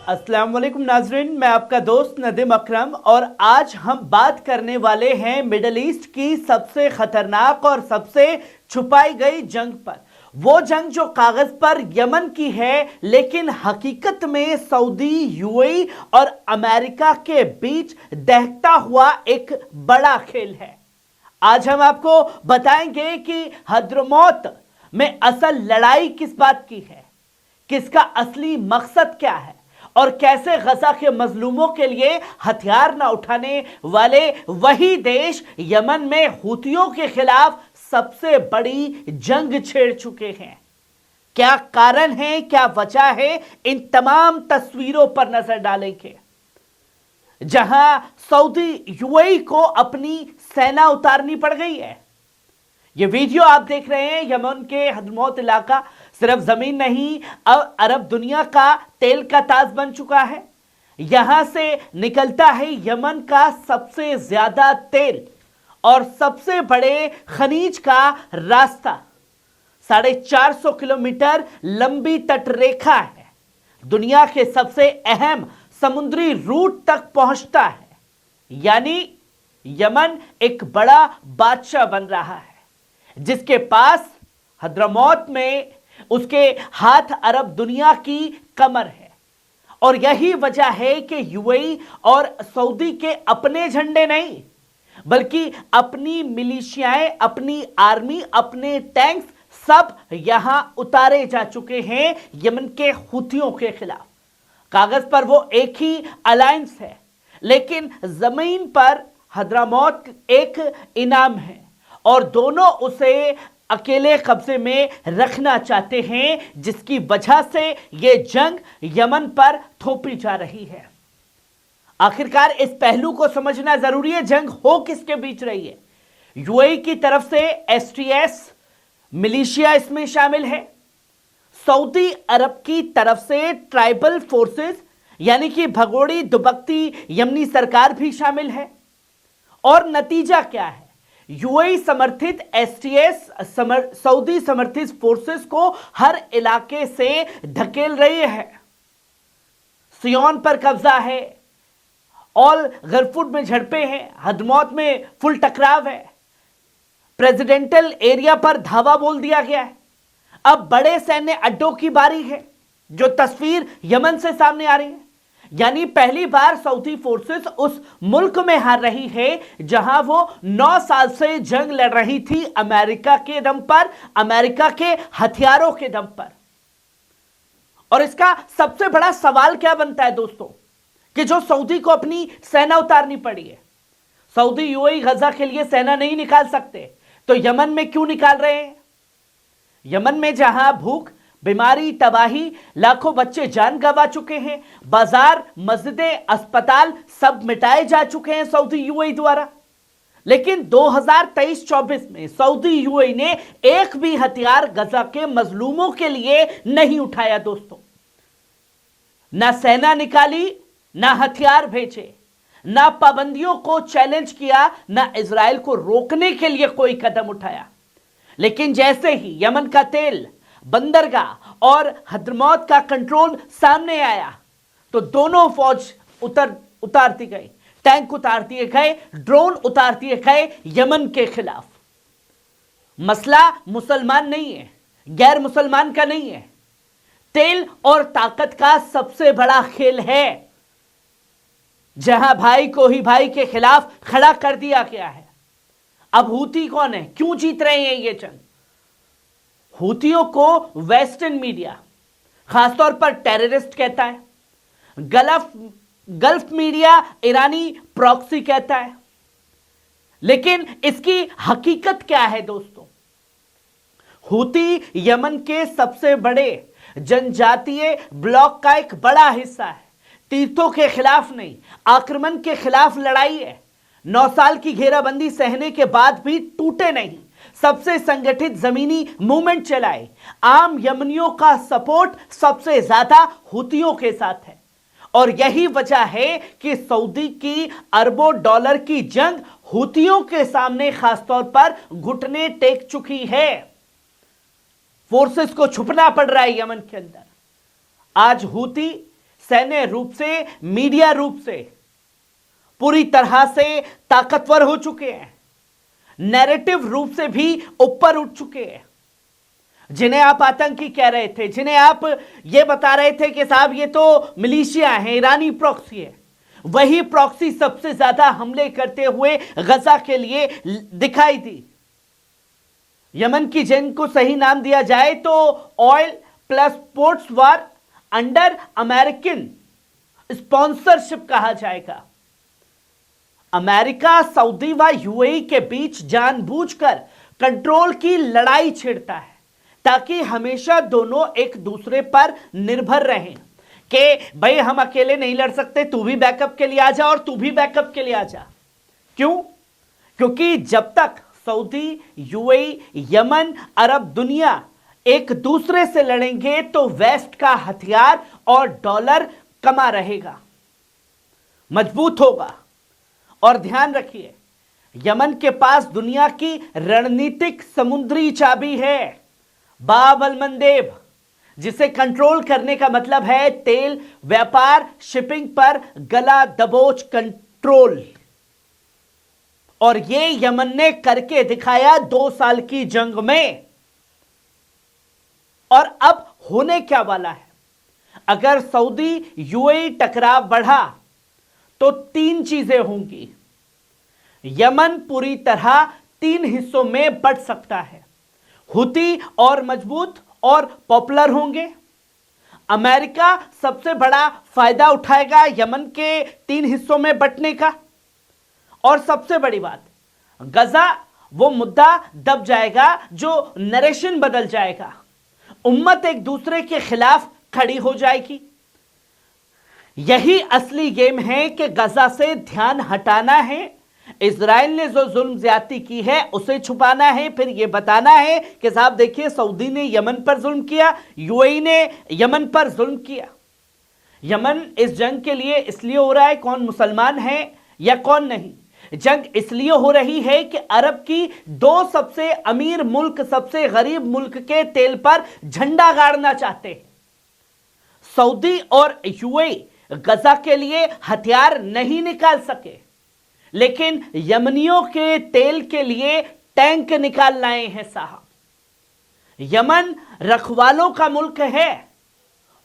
अस्सलाम वालेकुम नाजरीन, मैं आपका दोस्त नदीम अकरम और आज हम बात करने वाले हैं मिडल ईस्ट की सबसे खतरनाक और सबसे छुपाई गई जंग पर। वो जंग जो कागज पर यमन की है लेकिन हकीकत में सऊदी, यूएई और अमेरिका के बीच दहकता हुआ एक बड़ा खेल है। आज हम आपको बताएंगे कि हद्रमौत में असल लड़ाई किस बात की है, किसका असली मकसद क्या है और कैसे गजा के मजलूमों के लिए हथियार न उठाने वाले वही देश यमन में हुतियों के खिलाफ सबसे बड़ी जंग छेड़ चुके हैं। क्या कारण है, क्या वजह है, इन तमाम तस्वीरों पर नजर डालेंगे जहां सऊदी, यूएई को अपनी सेना उतारनी पड़ गई है। ये वीडियो आप देख रहे हैं यमन के हद्रमौत इलाका सिर्फ जमीन नहीं, अब अरब दुनिया का तेल का ताज बन चुका है। यहां से निकलता है यमन का सबसे ज्यादा तेल और सबसे बड़े खनिज का रास्ता। 450 किलोमीटर लंबी तटरेखा है, दुनिया के सबसे अहम समुद्री रूट तक पहुंचता है। यानी यमन एक बड़ा बादशाह बन रहा है जिसके पास हद्रमौत में उसके हाथ अरब दुनिया की कमर है। और यही वजह है कि यूएई और सऊदी के अपने झंडे नहीं बल्कि अपनी मिलिशियाएं, अपनी आर्मी, अपने टैंक्स सब यहां उतारे जा चुके हैं यमन के हुतियों के खिलाफ। कागज पर वो एक ही अलायंस है लेकिन जमीन पर हद्रमौत एक इनाम है और दोनों उसे अकेले कब्जे में रखना चाहते हैं, जिसकी वजह से यह जंग यमन पर थोपी जा रही है। आखिरकार इस पहलू को समझना जरूरी है, जंग हो किसके बीच रही है। यूएई की तरफ से एसटीएस मिलिशिया इसमें शामिल है, सऊदी अरब की तरफ से ट्राइबल फोर्सेस यानी कि भगोड़ी दुबकती यमनी सरकार भी शामिल है। और नतीजा क्या है, यूएई समर्थित एसटीएस सऊदी समर्थित फोर्सेस को हर इलाके से धकेल रही है। सियोन पर कब्जा है, ऑल गरफुट में झड़पें हैं, हद्रमौत में फुल टकराव है, प्रेसिडेंटल एरिया पर धावा बोल दिया गया है। अब बड़े सैन्य अड्डों की बारी है, जो तस्वीर यमन से सामने आ रही है। यानी पहली बार सऊदी फोर्सेस उस मुल्क में हार रही है जहां वो 9 साल से जंग लड़ रही थी अमेरिका के दम पर, अमेरिका के हथियारों के दम पर। और इसका सबसे बड़ा सवाल क्या बनता है दोस्तों, कि जो सऊदी को अपनी सेना उतारनी पड़ी है। सऊदी, यूएई गजा के लिए सेना नहीं निकाल सकते तो यमन में क्यों निकाल रहे हैं। यमन में जहां भूख, बीमारी, तबाही, लाखों बच्चे जान गंवा चुके हैं, बाजार, मस्जिदें, अस्पताल सब मिटाए जा चुके हैं सऊदी, यूएई द्वारा। लेकिन 2023-24 में सऊदी, यूएई ने एक भी हथियार गजा के मजलूमों के लिए नहीं उठाया दोस्तों। ना सेना निकाली, ना हथियार भेजे, ना पाबंदियों को चैलेंज किया, ना इजराइल को रोकने के लिए कोई कदम उठाया। लेकिन जैसे ही यमन का तेल, बंदरगाह और हद्रमौत का कंट्रोल सामने आया तो दोनों फौज उतार दी गई, टैंक उतार दिए गए, ड्रोन उतार दिए गए यमन के खिलाफ। मसला मुसलमान नहीं है, गैर मुसलमान का नहीं है, तेल और ताकत का सबसे बड़ा खेल है जहां भाई को ही भाई के खिलाफ खड़ा कर दिया गया है। अब हुती कौन है, क्यों जीत रहे हैं ये जंग। हुतियों को वेस्टर्न मीडिया खासतौर पर टेररिस्ट कहता है, गल्फ मीडिया ईरानी प्रॉक्सी कहता है। लेकिन इसकी हकीकत क्या है दोस्तों। हुती यमन के सबसे बड़े जनजातीय ब्लॉक का एक बड़ा हिस्सा है। तीर्थों के खिलाफ नहीं, आक्रमण के खिलाफ लड़ाई है। 9 साल की घेराबंदी सहने के बाद भी टूटे नहीं, सबसे संगठित जमीनी मूवमेंट चलाए। आम यमनियों का सपोर्ट सबसे ज्यादा हुतियों के साथ है और यही वजह है कि सऊदी की अरबों डॉलर की जंग हुतियों के सामने खासतौर पर घुटने टेक चुकी है। फोर्सेस को छुपना पड़ रहा है यमन के अंदर। आज हुती सैन्य रूप से, मीडिया रूप से पूरी तरह से ताकतवर हो चुके हैं, नैरेटिव रूप से भी ऊपर उठ चुके हैं। जिन्हें आप आतंकी कह रहे थे, जिन्हें आप ये बता रहे थे कि साहब ये तो मिलिशिया है, ईरानी प्रॉक्सी है, वही प्रॉक्सी सबसे ज्यादा हमले करते हुए गजा के लिए दिखाई दी। यमन की जंग को सही नाम दिया जाए तो ऑयल प्लस पोर्ट्स वार अंडर अमेरिकन स्पॉन्सरशिप कहा जाएगा। अमेरिका, सऊदी व यूएई के बीच जानबूझकर कंट्रोल की लड़ाई छिड़ता है ताकि हमेशा दोनों एक दूसरे पर निर्भर रहें कि भाई हम अकेले नहीं लड़ सकते, तू भी बैकअप के लिए आ जा और तू भी बैकअप के लिए आ जा। क्यों? क्योंकि जब तक सऊदी, यूएई, यमन, अरब दुनिया एक दूसरे से लड़ेंगे तो वेस्ट का हथियार और डॉलर कमा रहेगा, मजबूत होगा। और ध्यान रखिए, यमन के पास दुनिया की रणनीतिक समुद्री चाबी है, बाब अल मंदेब, जिसे कंट्रोल करने का मतलब है तेल, व्यापार, शिपिंग पर गला दबोच कंट्रोल। और ये यमन ने करके दिखाया 2 साल की जंग में। और अब होने क्या वाला है? अगर सऊदी यूएई टकराव बढ़ा तो 3 चीजें होंगी। यमन पूरी तरह 3 हिस्सों में बंट सकता है। हुती और मजबूत और पॉपुलर होंगे। अमेरिका सबसे बड़ा फायदा उठाएगा यमन के 3 हिस्सों में बंटने का। और सबसे बड़ी बात, गजा वो मुद्दा दब जाएगा जो नरेशन बदल जाएगा, उम्मत एक दूसरे के खिलाफ खड़ी हो जाएगी। यही असली गेम है कि गजा से ध्यान हटाना है, इजराइल ने जो जुल्म ज्यादती की है उसे छुपाना है, फिर यह बताना है कि साहब देखिए सऊदी ने यमन पर जुल्म किया, यूएई ने यमन पर जुल्म किया। यमन इस जंग के लिए इसलिए हो रहा है कौन मुसलमान है या कौन नहीं, जंग इसलिए हो रही है कि अरब की 2 सबसे अमीर मुल्क सबसे गरीब मुल्क के तेल पर झंडा गाड़ना चाहते हैं। सऊदी और यूएई गजा के लिए हथियार नहीं निकाल सके, लेकिन यमनियों के तेल के लिए टैंक निकाल लाए हैं साहब। यमन रखवालों का मुल्क है।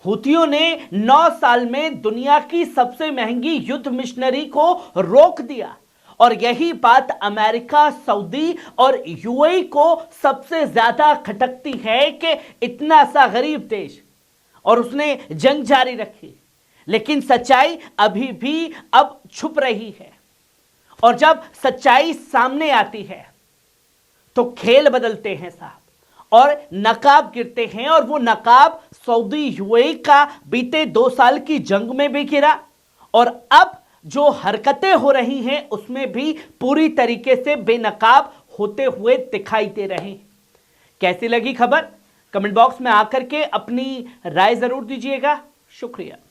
हुतियों ने 9 साल में दुनिया की सबसे महंगी युद्ध मिशनरी को रोक दिया। और यही बात अमेरिका, सऊदी और यूएई को सबसे ज्यादा खटकती है कि इतना सा गरीब देश, और उसने जंग जारी रखी। लेकिन सच्चाई अभी भी अब छुप रही है, और जब सच्चाई सामने आती है तो खेल बदलते हैं साहब, और नकाब गिरते हैं। और वो नकाब सऊदी यूएई का बीते 2 साल की जंग में भी गिरा, और अब जो हरकतें हो रही हैं उसमें भी पूरी तरीके से बेनकाब होते हुए दिखाई दे रहे हैं। कैसी लगी खबर? कमेंट बॉक्स में आकर के अपनी राय जरूर दीजिएगा। शुक्रिया।